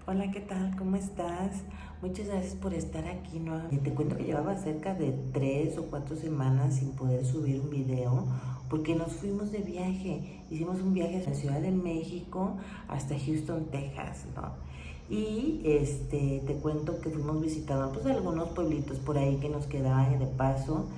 Hola, ¿qué tal? ¿Cómo estás? Muchas gracias por estar aquí nuevamente. Te cuento que llevaba cerca de 3 o 4 semanas sin poder subir un video porque nos fuimos de viaje. Hicimos un viaje de la Ciudad de México hasta Houston, Texas, ¿no? Y te cuento que fuimos visitando pues algunos pueblitos por ahí que nos quedaban de paso.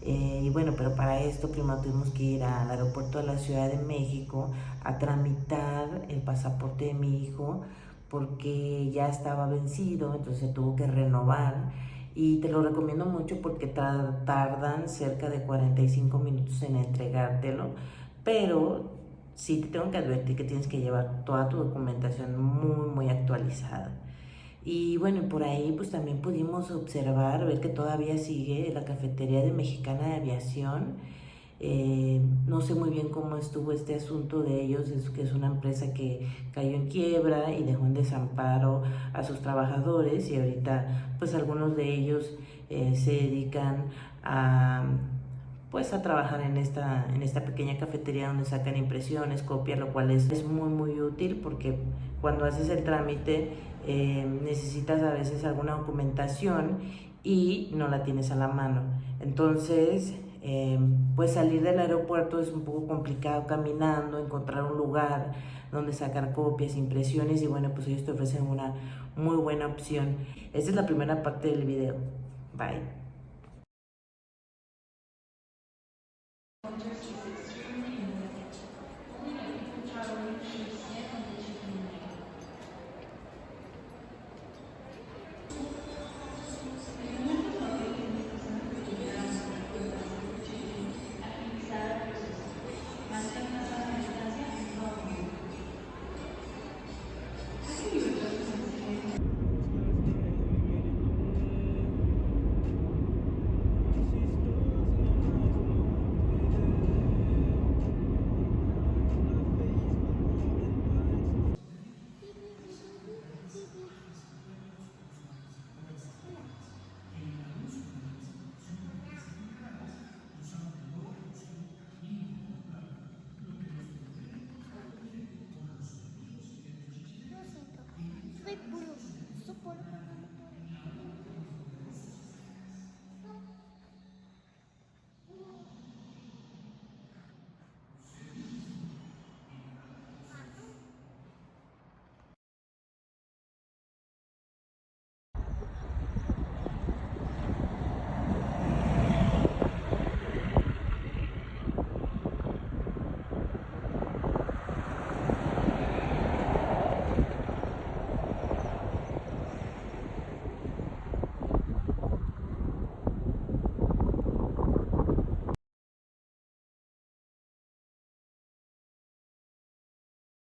Y bueno, pero para esto primero tuvimos que ir al aeropuerto de la Ciudad de México a tramitar el pasaporte de mi hijo porque ya estaba vencido, entonces se tuvo que renovar. Y te lo recomiendo mucho porque tardan cerca de 45 minutos en entregártelo, pero sí te tengo que advertir que tienes que llevar toda tu documentación muy actualizada. Y bueno, por ahí pues también pudimos observar, ver que todavía sigue la cafetería de Mexicana de Aviación. No sé muy bien cómo estuvo este asunto de ellos, es que es una empresa que cayó en quiebra y dejó en desamparo a sus trabajadores, y ahorita pues algunos de ellos se dedican a pues a trabajar en esta pequeña cafetería donde sacan impresiones, copias, lo cual es muy útil porque cuando haces el trámite necesitas a veces alguna documentación y no la tienes a la mano. Entonces, pues salir del aeropuerto es un poco complicado caminando, encontrar un lugar donde sacar copias, impresiones, y bueno, pues ellos te ofrecen una muy buena opción. Esta es la primera parte del video. Bye.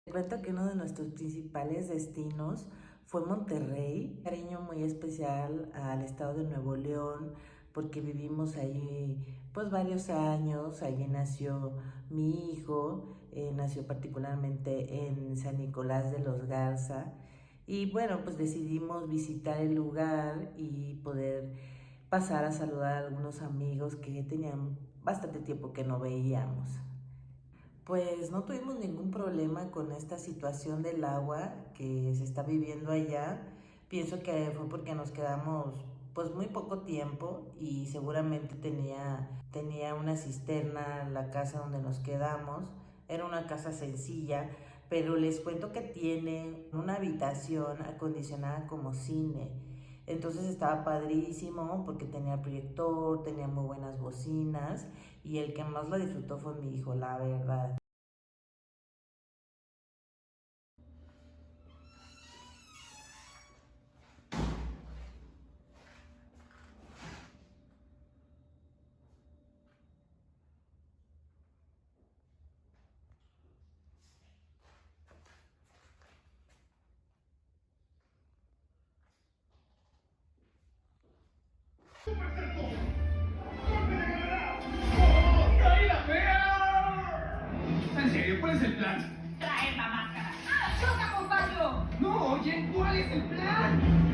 Te cuento que uno de nuestros principales destinos fue Monterrey, cariño muy especial al estado de Nuevo León, porque vivimos ahí pues varios años. Allí nació mi hijo, nació particularmente en San Nicolás de los Garza, y bueno, pues decidimos visitar el lugar y poder pasar a saludar a algunos amigos que tenían bastante tiempo que no veíamos. Pues no tuvimos ningún problema con esta situación del agua que se está viviendo allá. Pienso que fue porque nos quedamos pues muy poco tiempo, y seguramente tenía una cisterna la casa donde nos quedamos. Era una casa sencilla, pero les cuento que tiene una habitación acondicionada como cine. Entonces estaba padrísimo porque tenía proyector, tenía muy buenas bocinas, y el que más lo disfrutó fue mi hijo, la verdad. ¿En serio? ¿Cuál es el plan? Traer la máscara. ¡Ah, choca, compadre! No, oye, ¿cuál es el plan?